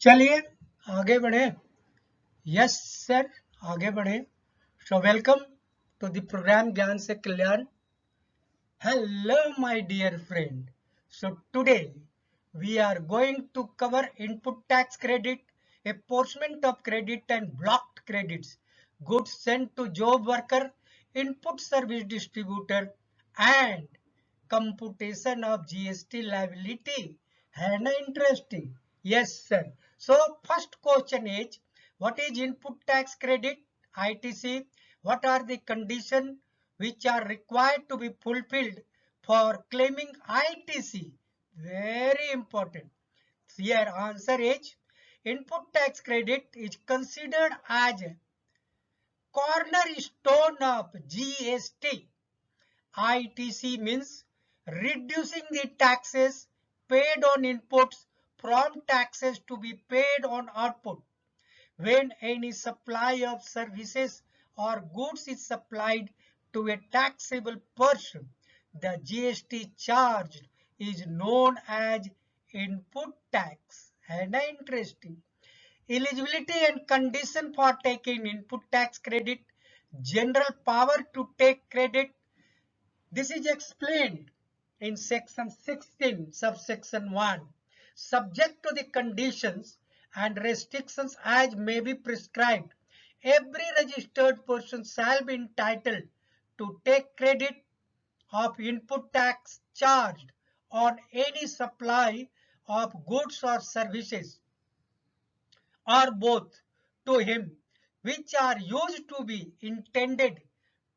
चलिए आगे बढ़े। यस सर, आगे बढ़े। So welcome to the program ज्ञान से कल्याण। Hello my dear friend. So today we are going to cover input tax credit, apportionment of credit and blocked credits, goods sent to job worker, input service distributor, and computation of GST liability. है ना interesting? Yes sir. So first question is, what is input tax credit, ITC? What are the conditions which are required to be fulfilled for claiming ITC? Very important. Here answer is, input tax credit is considered as a cornerstone of GST. ITC means reducing the taxes paid on inputs from taxes to be paid on output. When any supply of services or goods is supplied to a taxable person, the GST charged is known as input tax. And interesting. Eligibility and condition for taking input tax credit. General power to take credit. This is explained in section 16, subsection 1. Subject to the conditions and restrictions as may be prescribed, every registered person shall be entitled to take credit of input tax charged on any supply of goods or services, or both, to him, which are used to be intended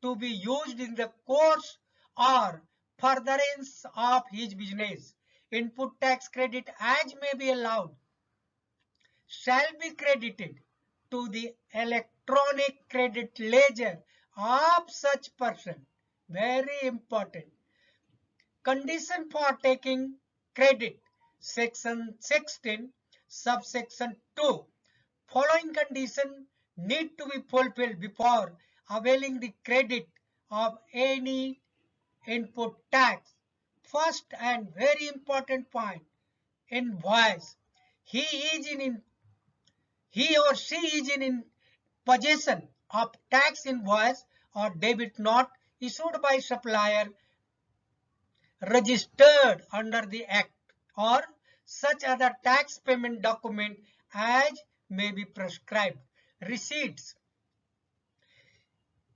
to be used in the course or furtherance of his business. Input tax credit as may be allowed shall be credited to the electronic credit ledger of such person. Very important. Condition for taking credit. Section 16, subsection 2. Following condition need to be fulfilled before availing the credit of any input tax. First and very important point, invoice. He is in he or she is in possession of tax invoice or debit note issued by supplier registered under the Act, or such other tax payment document as may be prescribed. Receipts.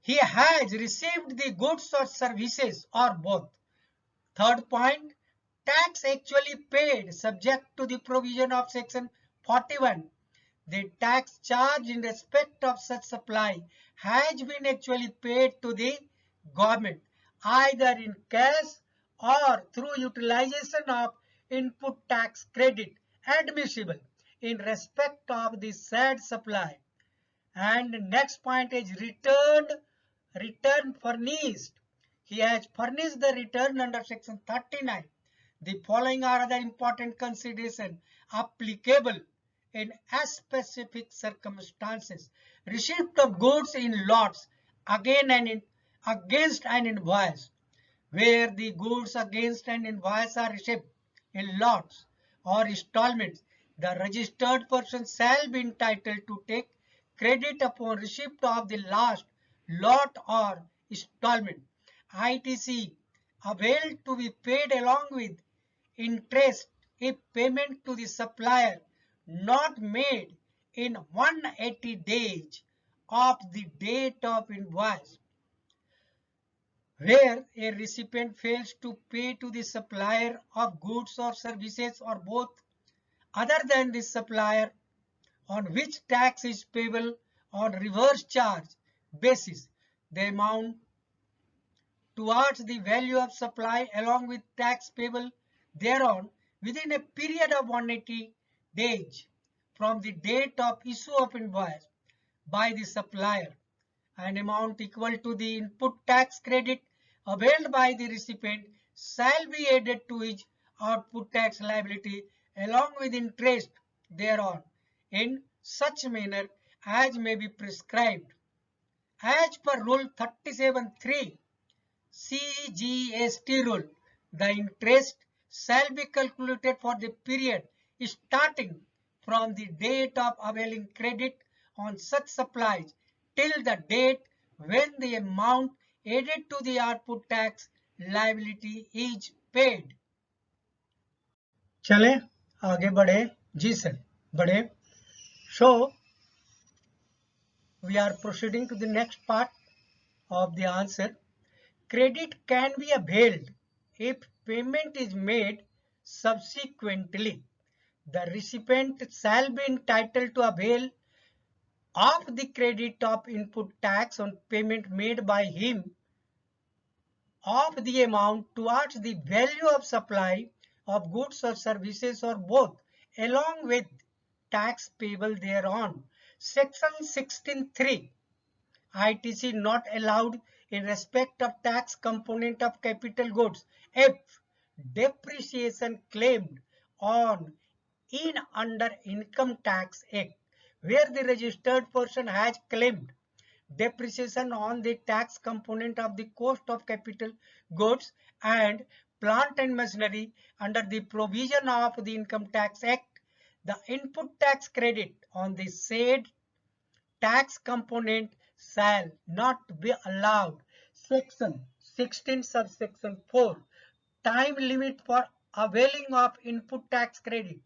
He has received the goods or services or both. Third point, tax actually paid subject to the provision of section 41. The tax charged in respect of such supply has been actually paid to the government, either in cash or through utilization of input tax credit admissible in respect of the said supply. And next point is return furnished. He has furnished the return under section 39. The following are other important considerations applicable in specific circumstances. Receipt of goods in lots against an invoice, where the goods against an invoice are received in lots or installments, the registered person shall be entitled to take credit upon receipt of the last lot or installment. ITC availed to be paid along with interest if payment to the supplier not made in 180 days of the date of invoice. Where a recipient fails to pay to the supplier of goods or services or both, other than the supplier, on which tax is payable on reverse charge basis, the amount towards the value of supply along with tax payable thereon within a period of 180 days from the date of issue of invoice by the supplier, an amount equal to the input tax credit availed by the recipient shall be added to his output tax liability along with interest thereon in such manner as may be prescribed. As per Rule 37(3) CGST rule, the interest shall be calculated for the period starting from the date of availing credit on such supplies till the date when the amount added to the output tax liability is paid. चले आगे बढ़े जी sir बढ़े. So we are proceeding to the next part of the answer. Credit can be availed if payment is made subsequently. The recipient shall be entitled to avail of the credit of input tax on payment made by him of the amount towards the value of supply of goods or services or both, along with tax payable thereon. Section 16(3) ITC not allowed in respect of tax component of capital goods if depreciation claimed on in under Income Tax Act, where the registered person has claimed depreciation on the tax component of the cost of capital goods and plant and machinery under the provision of the Income Tax Act. The input tax credit on the said tax component shall not be allowed. Section 16 subsection 4. Time limit for availing of input tax credit.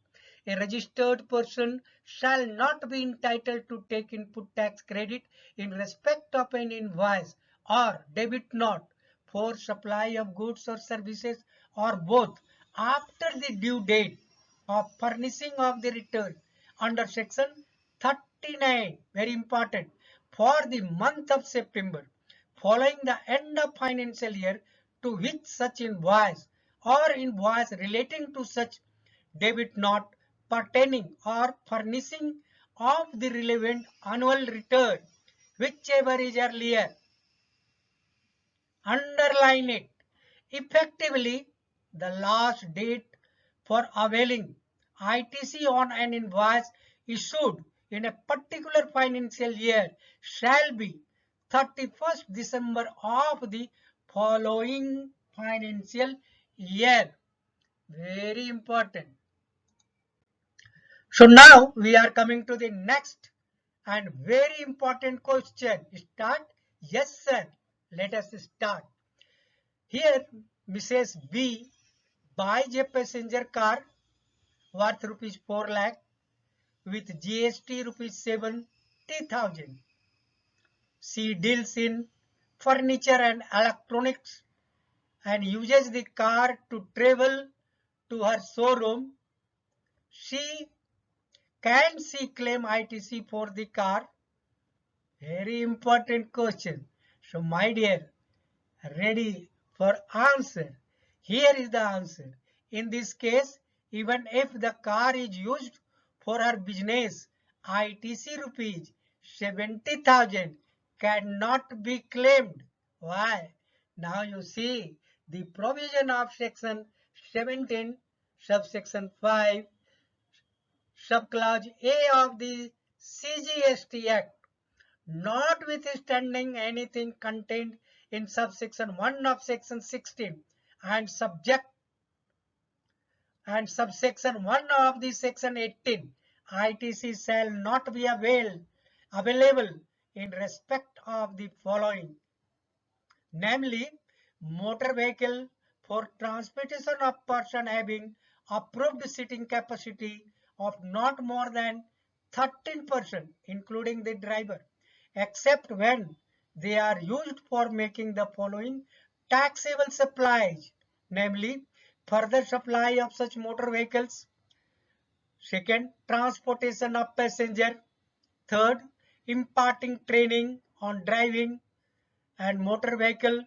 A registered person shall not be entitled to take input tax credit in respect of an invoice or debit note for supply of goods or services or both after the due date of furnishing of the return under section 39, very important, for the month of September following the end of financial year to which such invoice or invoice relating to such debit note pertaining or furnishing of the relevant annual return, whichever is earlier. Underline it. Effectively, the last date for availing ITC on an invoice issued in a particular financial year shall be 31st December of the following financial year. Very important. So now we are coming to the next and very important question. Start? Yes, sir. Let us start. Here, Mrs. B buys a passenger car worth rupees 4 lakh with GST rupees 70,000. She deals in furniture and electronics and uses the car to travel to her showroom. Can she claim ITC for the car? Very important question. So my dear, ready for answer. Here is the answer. In this case, even if the car is used for her business, ITC rupees 70,000 cannot be claimed. Why? Now you see the provision of section 17 subsection 5 subclause A of the CGST Act, notwithstanding anything contained in subsection 1 of section 16 and subsection 1 of the section 18, ITC shall not be available in respect of the following, namely motor vehicle for transportation of person having approved seating capacity of not more than 13% including the driver, except when they are used for making the following taxable supplies, namely further supply of such motor vehicles, second, transportation of passenger, third, imparting training on driving and motor vehicle.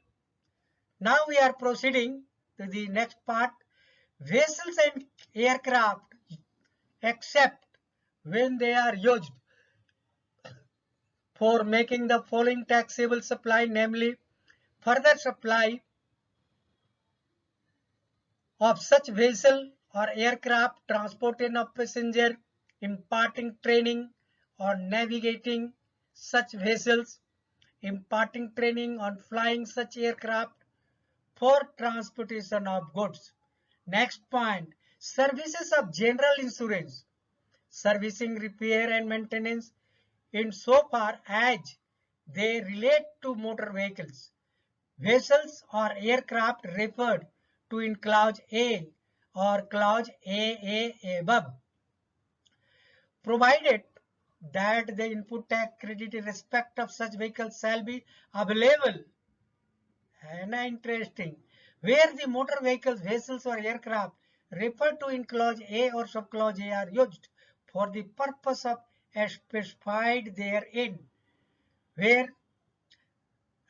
Now we are proceeding to the next part. Vessels and aircraft, except when they are used for making the following taxable supply, namely further supply of such vessel or aircraft, transporting of passenger, imparting training on navigating such vessels, imparting training on flying such aircraft for transportation of goods. Next point, services of general insurance. servicing, repair and maintenance insofar as they relate to motor vehicles, vessels or aircraft referred to in clause A or clause AA above, provided that the input tax credit in respect of such vehicles shall be available. And interesting, where the motor vehicles, vessels or aircraft referred to in clause A or subclause A are used for the purpose of as specified therein, where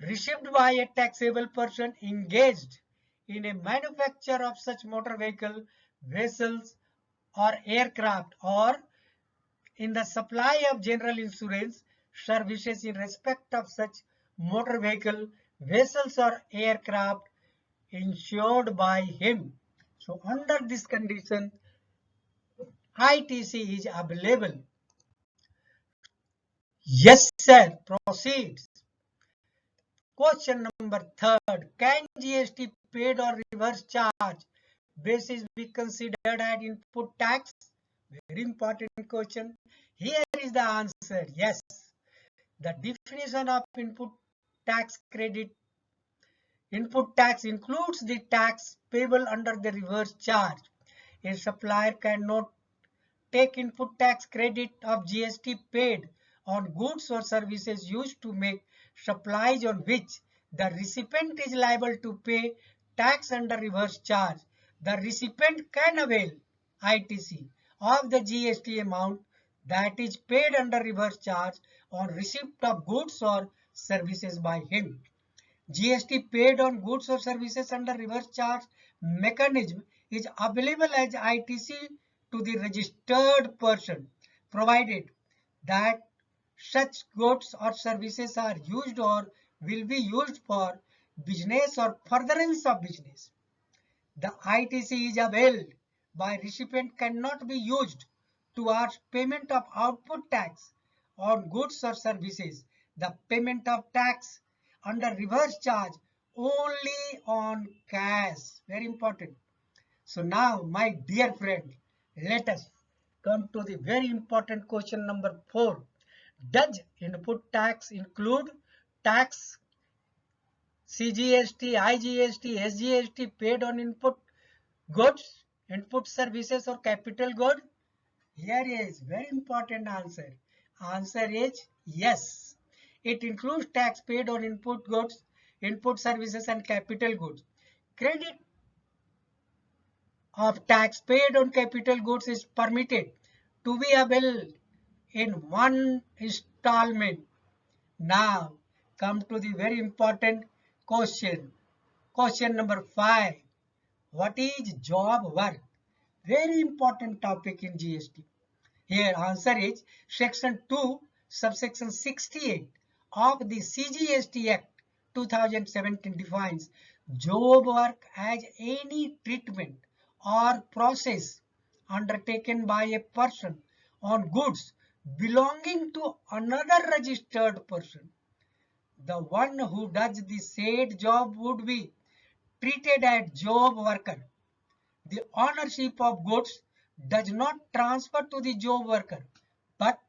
received by a taxable person engaged in a manufacture of such motor vehicle, vessels or aircraft, or in the supply of general insurance services in respect of such motor vehicle, vessels or aircraft insured by him. So under this condition, ITC is available. Yes, sir. Proceed. Question number third. Can GST paid or reverse charge basis be considered as input tax? Very important question. Here is the answer. Yes. The definition of input tax credit. Input tax includes the tax payable under the reverse charge. A supplier cannot take input tax credit of GST paid on goods or services used to make supplies on which the recipient is liable to pay tax under reverse charge. The recipient can avail ITC of the GST amount that is paid under reverse charge on receipt of goods or services by him. GST paid on goods or services under reverse charge mechanism is available as ITC to the registered person, provided that such goods or services are used or will be used for business or furtherance of business. The ITC is availed by recipient cannot be used towards payment of output tax on goods or services. The payment of tax under reverse charge only on cash. Very important. So now, my dear friend, let us come to the very important question number 4. Does input tax include tax CGST, IGST, SGST paid on input goods, input services or capital good? Here is very important answer. Answer is yes. It includes tax paid on input goods, input services and capital goods. Credit of tax paid on capital goods is permitted to be available in one installment. Now come to the very important question. Question number 5. What is job work? Very important topic in GST. Here answer is section 2 subsection 68 of the CGST Act 2017 defines job work as any treatment or process undertaken by a person on goods belonging to another registered person. The one who does the said job would be treated as job worker. The ownership of goods does not transfer to the job worker, but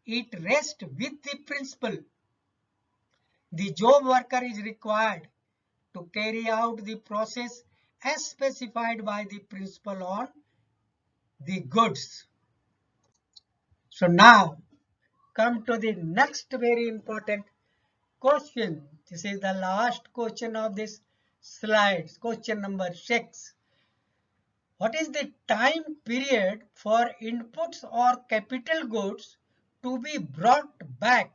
it rests with the principal. The job worker is required to carry out the process as specified by the principal on the goods. So now come to the next very important question. This is the last question of this slides. Question number 6. What is the time period for inputs or capital goods to be brought back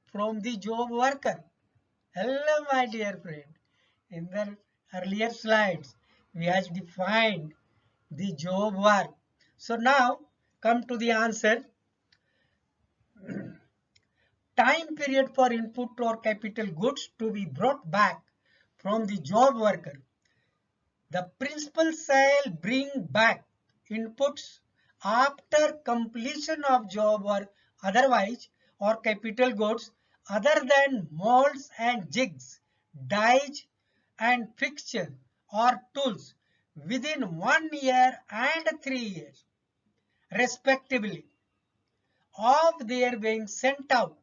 from the job worker? Hello, my dear friend. In the earlier slides, we have defined the job work. So now come to the answer. Time period for input or capital goods to be brought back from the job worker. The principal shall bring back inputs after completion of job or otherwise or capital goods other than molds and jigs, dies and fixture or tools within 1 year and 3 years respectively. of their being sent out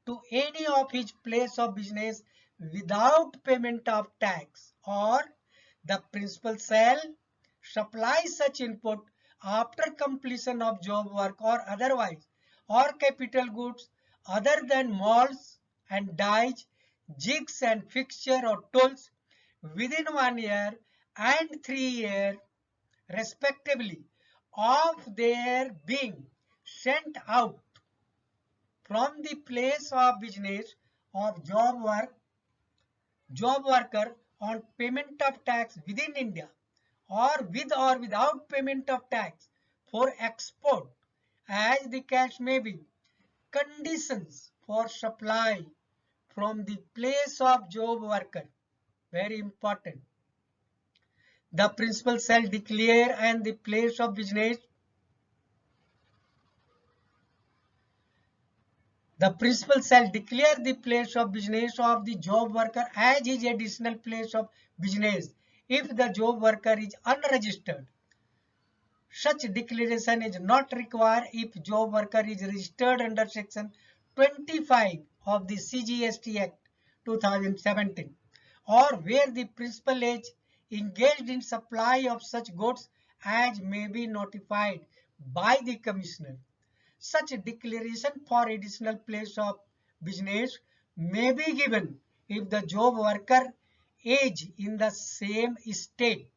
to any of his place of business without payment of tax, or the principal shall supply such input after completion of job work or otherwise, or capital goods other than molds and dies, jigs and fixture or tools within 1 year and 3 years respectively of their being sent out from the place of business of job worker on payment of tax within India, or with or without payment of tax for export, as the case may be. Conditions for supply from the place of job worker, very important. The principal shall declare and the place of business. The principal shall declare the place of business of the job worker as his additional place of business if the job worker is unregistered. Such declaration is not required if job worker is registered under section 25 of the CGST Act 2017, or where the principal is engaged in supply of such goods as may be notified by the commissioner. Such a declaration for additional place of business may be given if the job worker is in the same state.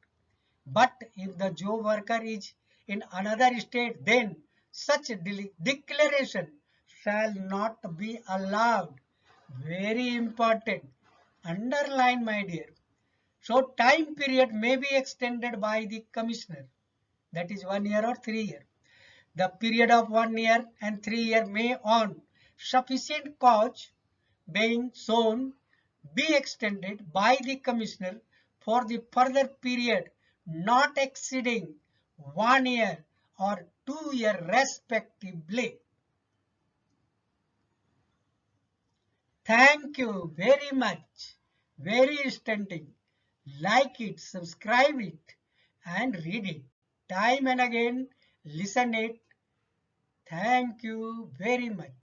But if the job worker is in another state, then such a declaration shall not be allowed. Very important. Underline, my dear. So time period may be extended by the commissioner. That is 1 year or 3 years. The period of 1 year and 3 years may on sufficient cause being shown be extended by the commissioner for the further period not exceeding 1 year or 2 years respectively. Thank you very much. Very stunning. Like it, subscribe it and read it. Time and again listen it. Thank you very much.